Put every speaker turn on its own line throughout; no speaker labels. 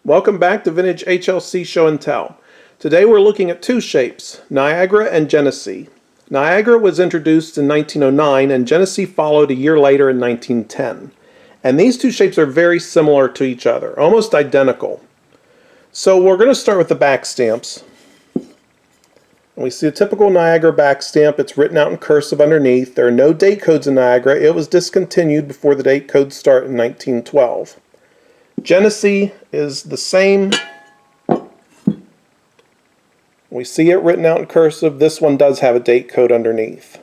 Welcome back to Vintage HLC Show and Tell. Today we're looking at two shapes, Niagara and Genesee. Niagara was introduced in 1909 and Genesee followed a year later in 1910. And these two shapes are very similar to each other, almost identical. So we're going to start with the back stamps. We see a typical Niagara back stamp. It's written out in cursive underneath. There are no date codes in Niagara. It was discontinued before the date codes start in 1912. Genesee is the same. We see it written out in cursive. This one does have a date code underneath.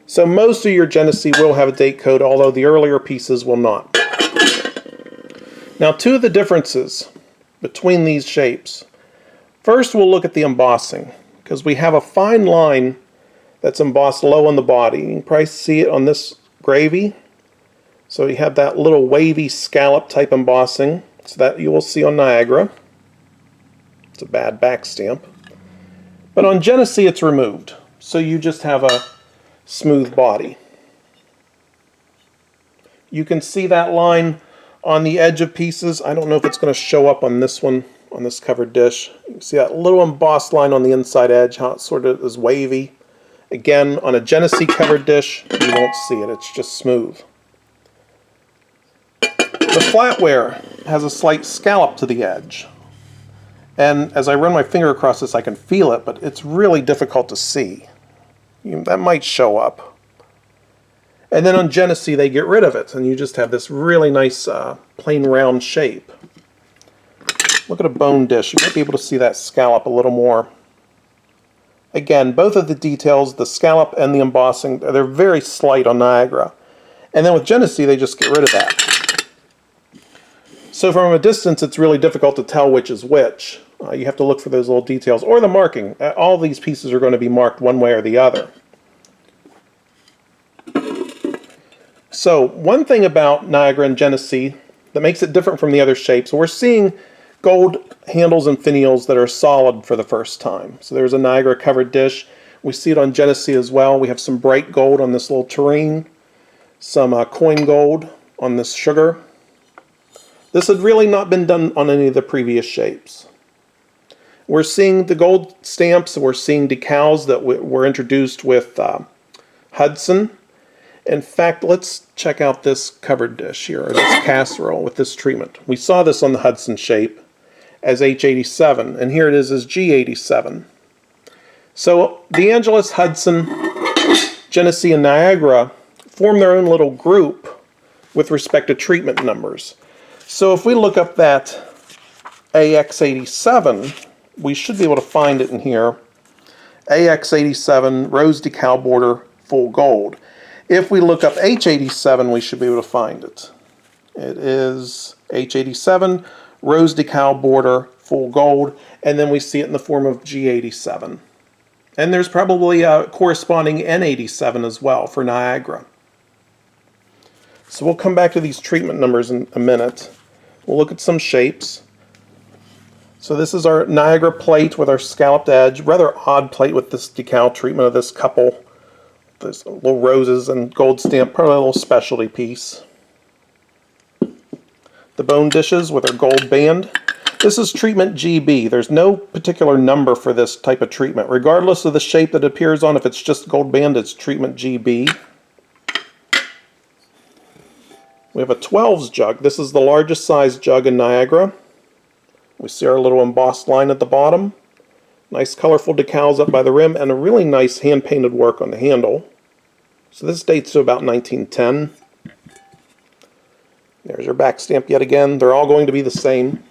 So most of your Genesee will have a date code, although the earlier pieces will not. Now, two of the differences between these shapes. First, we'll look at the embossing, because we have a fine line that's embossed low on the body. You can probably see it on this gravy. So you have that little wavy scallop type embossing, so that you will see on Niagara. It's a bad back stamp. But on Genesee it's removed, so you just have a smooth body. You can see that line on the edge of pieces. I don't know if it's going to show up on this one, on this covered dish. You can see that little embossed line on the inside edge, how it sort of is wavy. Again, on a Genesee covered dish, you won't see it, it's just smooth. The flatware has a slight scallop to the edge. And as I run my finger across this, I can feel it, but it's really difficult to see. That might show up. And then on Genesee, they get rid of it, and you just have this really nice plain round shape. Look at a bone dish. You might be able to see that scallop a little more. Again, both of the details, the scallop and the embossing, they're very slight on Niagara. And then with Genesee, they just get rid of that. So from a distance, it's really difficult to tell which is which. You have to look for those little details, or the marking. All these pieces are going to be marked one way or the other. So one thing about Niagara and Genesee that makes it different from the other shapes, we're seeing gold handles and finials that are solid for the first time. So there's a Niagara covered dish. We see it on Genesee as well. We have some bright gold on this little tureen, some coin gold on this sugar. This had really not been done on any of the previous shapes. We're seeing the gold stamps, we're seeing decals that were introduced with Hudson. In fact, let's check out this covered dish here, or this casserole with this treatment. We saw this on the Hudson shape as H87, and here it is as G87. So DeAngelis, Hudson, Genesee, and Niagara form their own little group with respect to treatment numbers. So if we look up that AX87, we should be able to find it in here. AX87, rose decal border, full gold. If we look up H87, we should be able to find it. It is H87, rose decal border, full gold, and then we see it in the form of G87. And there's probably a corresponding N87 as well for Niagara. So we'll come back to these treatment numbers in a minute. We'll look at some shapes. So this is our Niagara plate with our scalloped edge. Rather odd plate with this decal treatment of this couple. There's little roses and gold stamp, probably a little specialty piece. The bone dishes with our gold band. This is treatment GB. There's no particular number for this type of treatment. Regardless of the shape that it appears on, if it's just gold band, it's treatment GB. We have a 12s jug. This is the largest size jug in Niagara. We see our little embossed line at the bottom. Nice colorful decals up by the rim and a really nice hand-painted work on the handle. So this dates to about 1910. There's your back stamp yet again. They're all going to be the same.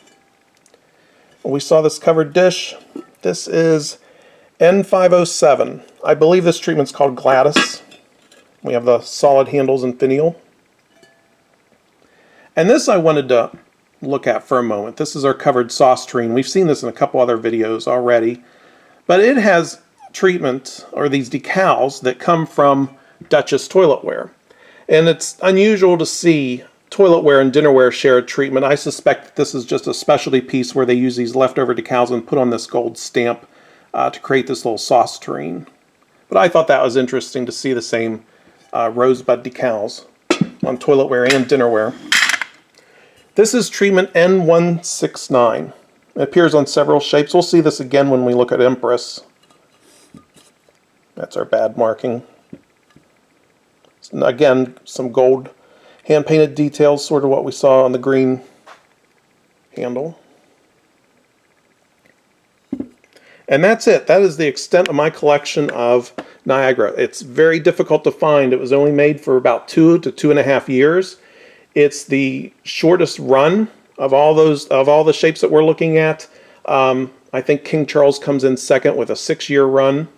We saw this covered dish. This is N507. I believe this treatment's called Gladys. We have the solid handles and finial. And this I wanted to look at for a moment. This is our covered sauce tureen. We've seen this in a couple other videos already. But it has treatment, or these decals, that come from Duchess toiletware. And it's unusual to see toiletware and dinnerware share a treatment. I suspect that this is just a specialty piece where they use these leftover decals and put on this gold stamp to create this little sauce tureen. But I thought that was interesting to see the same rosebud decals on toiletware and dinnerware. This is treatment N169. It appears on several shapes. We'll see this again when we look at Empress. That's our bad marking. Again, some gold hand-painted details, sort of what we saw on the green handle. And that's it. That is the extent of my collection of Niagara. It's very difficult to find. It was only made for about 2 to 2.5 years. It's the shortest run of all the shapes that we're looking at. I think King Charles comes in second with a 6-year run.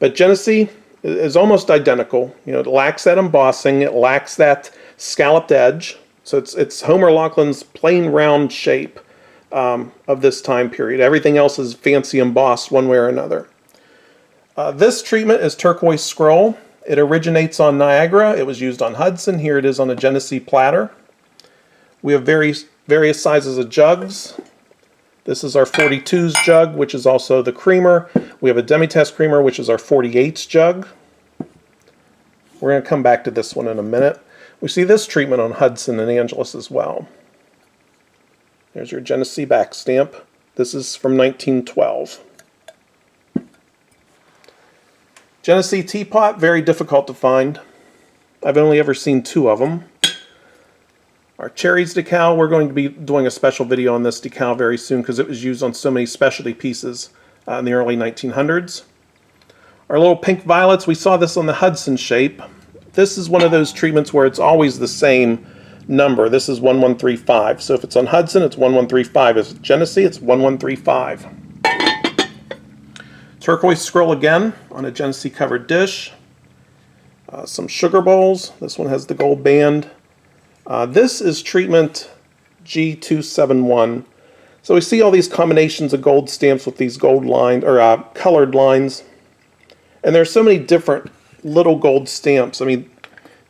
But Genesee is almost identical. You know, it lacks that embossing. It lacks that scalloped edge. So it's Homer Laughlin's plain round shape of this time period. Everything else is fancy embossed one way or another. This treatment is turquoise scroll. It originates on Niagara. It was used on Hudson. Here it is on a Genesee platter. We have various sizes of jugs. This is our 42s jug, which is also the creamer. We have a demi-test creamer, which is our 48s jug. We're going to come back to this one in a minute. We see this treatment on Hudson and Angeles as well. There's your Genesee back stamp. This is from 1912. Genesee teapot, very difficult to find. I've only ever seen 2 of them. Our cherries decal, we're going to be doing a special video on this decal very soon because it was used on so many specialty pieces in the early 1900s. Our little pink violets, we saw this on the Hudson shape. This is one of those treatments where it's always the same number. This is 1135. So if it's on Hudson, it's 1135. If it's Genesee, it's 1135. Turquoise scroll again on a Genesee covered dish. Some sugar bowls. This one has the gold band. This is treatment G271. So we see all these combinations of gold stamps with these gold lines or colored lines. And there's so many different little gold stamps. I mean,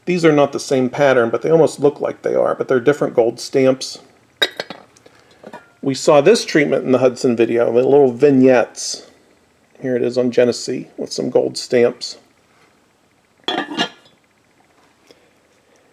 these are not the same pattern, but they almost look like they are, but they're different gold stamps. We saw this treatment in the Hudson video, the little vignettes. Here it is on Genesee with some gold stamps.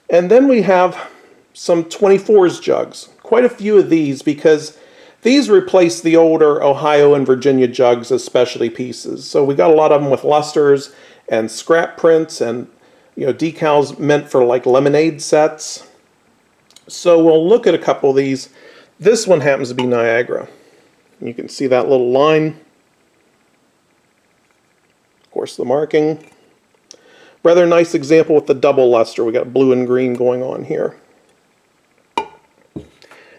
And then we have some 24s jugs. Quite a few of these because these replace the older Ohio and Virginia jugs as specialty pieces. So we got a lot of them with lusters and scrap prints and decals meant for like lemonade sets. So we'll look at a couple of these. This one happens to be Niagara. You can see that little line. Of course, the marking. Rather nice example with the double luster. We got blue and green going on here.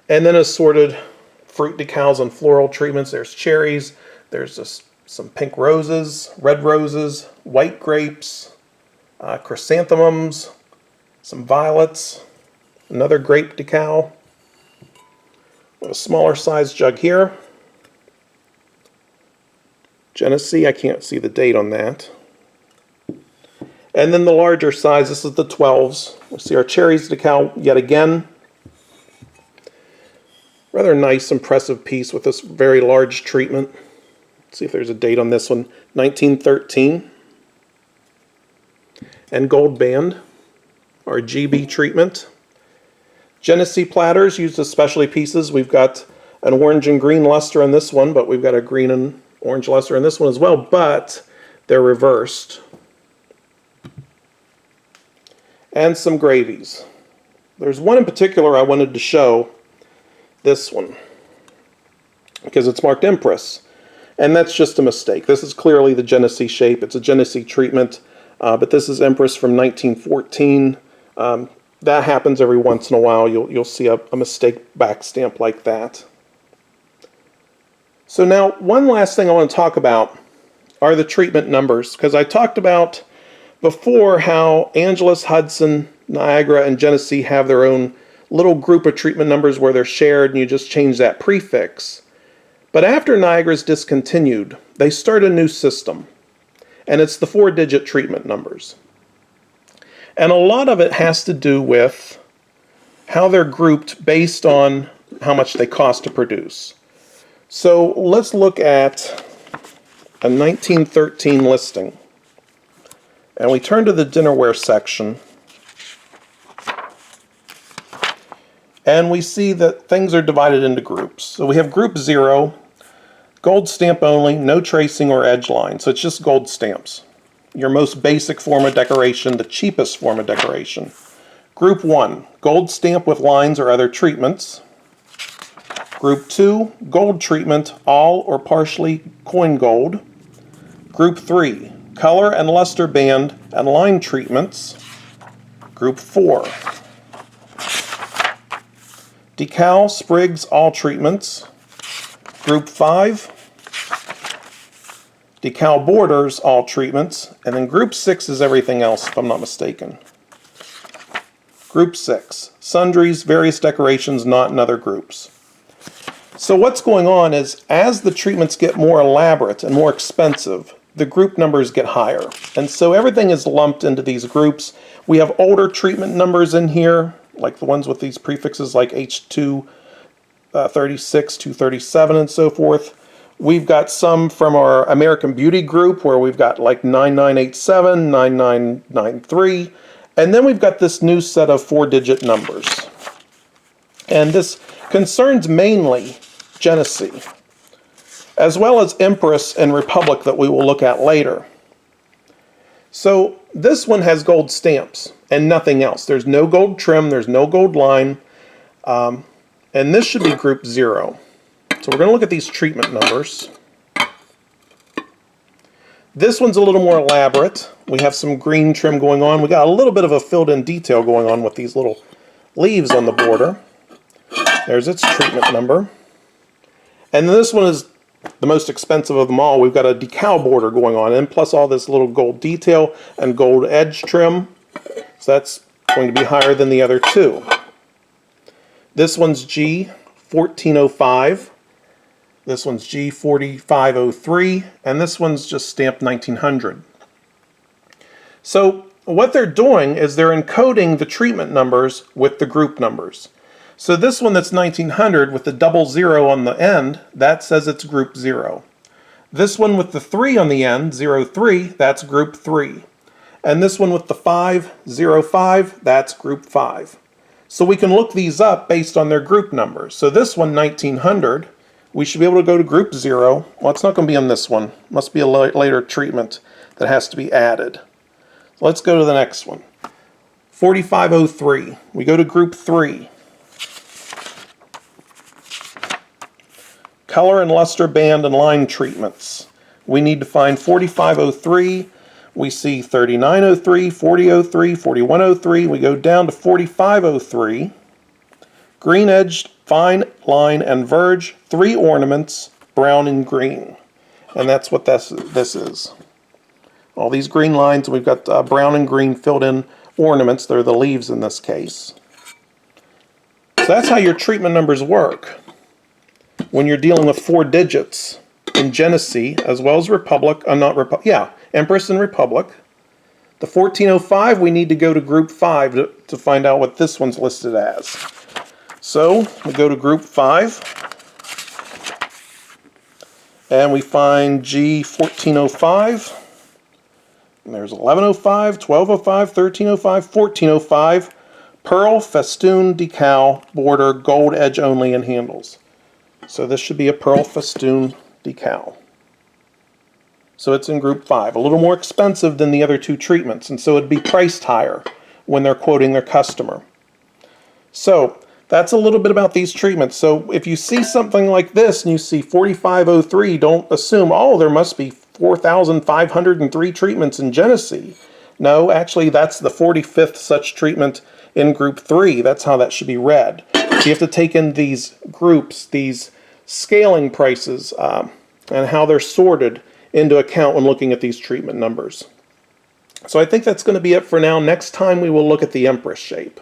And then assorted fruit decals and floral treatments. There's cherries. There's some pink roses, red roses, white grapes, chrysanthemums, some violets, another grape decal. A smaller size jug here. Genesee, I can't see the date on that. And then the larger size, this is the 12s. We see our cherries decal yet again. Rather nice, impressive piece with this very large treatment. Let's see if there's a date on this one. 1913. And gold band, our GB treatment. Genesee platters used as specialty pieces. We've got an orange and green luster on this one, but we've got a green and orange luster on this one as well, but they're reversed. And some gravies. There's one in particular I wanted to show, this one, because it's marked Empress, and that's just a mistake. This is clearly the Genesee shape. It's a Genesee treatment, but this is Empress from 1914. That happens every once in a while. You'll see a mistake back stamp like that. So now, one last thing I want to talk about are the treatment numbers, because I talked about before how Angeles, Hudson, Niagara, and Genesee have their own little group of treatment numbers where they're shared and you just change that prefix. But after Niagara's discontinued, they start a new system, and it's the 4-digit treatment numbers. And a lot of it has to do with how they're grouped based on how much they cost to produce. So let's look at a 1913 listing. And we turn to the dinnerware section. And we see that things are divided into groups. So we have group 0, gold stamp only, no tracing or edge line. So it's just gold stamps. Your most basic form of decoration, the cheapest form of decoration. Group 1, gold stamp with lines or other treatments. Group 2, gold treatment, all or partially coin gold. Group 3, color and luster band and line treatments. Group 4, decal, sprigs, all treatments. Group 5, decal borders, all treatments. And then group 6 is everything else, if I'm not mistaken. Group 6, sundries, various decorations not in other groups. So what's going on is, as the treatments get more elaborate and more expensive, the group numbers get higher. And so everything is lumped into these groups. We have older treatment numbers in here, like the ones with these prefixes like H236, 237, and so forth. We've got some from our American Beauty group where we've got like 9987, 9993, and then we've got this new set of 4-digit numbers. And this concerns mainly Genesee, as well as Empress and Republic that we will look at later. So this one has gold stamps and nothing else. There's no gold trim, there's no gold line, and this should be group 0. So we're going to look at these treatment numbers. This one's a little more elaborate. We have some green trim going on. We got a little bit of a filled in detail going on with these little leaves on the border. There's its treatment number. And then this one is the most expensive of them all. We've got a decal border going on, and plus all this little gold detail and gold edge trim. So that's going to be higher than the other two. This one's G1405. This one's G4503, and this one's just stamped 1900. So what they're doing is they're encoding the treatment numbers with the group numbers. So this one that's 1900 with the 00 on the end, that says it's group 0. This one with the 3 on the end, 03, that's group 3. And this one with the 505, that's group 5. So we can look these up based on their group numbers. So this one, 1900, we should be able to go to group 0. Well, it's not going to be on this one. Must be a later treatment that has to be added. So let's go to the next one. 4503. We go to group 3. Color and luster band and line treatments. We need to find 4503. We see 3903, 4003, 4103. We go down to 4503. Green edged, fine line and verge, 3 ornaments, brown and green. And that's what this is. All these green lines, we've got brown and green filled in ornaments. They're the leaves in this case. So that's how your treatment numbers work when you're dealing with 4 digits in Genesee, as well as Republic, Empress and Republic. The 1405, we need to go to group 5 to find out what this one's listed as. So we go to group 5, and we find G1405, and there's 1105, 1205, 1305, 1405, pearl, festoon, decal, border, gold edge only, and handles. So this should be a pearl festoon decal. So it's in group 5, a little more expensive than the other 2 treatments, and so it'd be priced higher when they're quoting their customer. So that's a little bit about these treatments. So if you see something like this and you see 4503, don't assume, oh, there must be 4,503 treatments in Genesee. No, actually that's the 45th such treatment in group 3. That's how that should be read. So you have to take in these groups, these scaling prices, and how they're sorted into account when looking at these treatment numbers. So I think that's going to be it for now. Next time we will look at the Empress shape.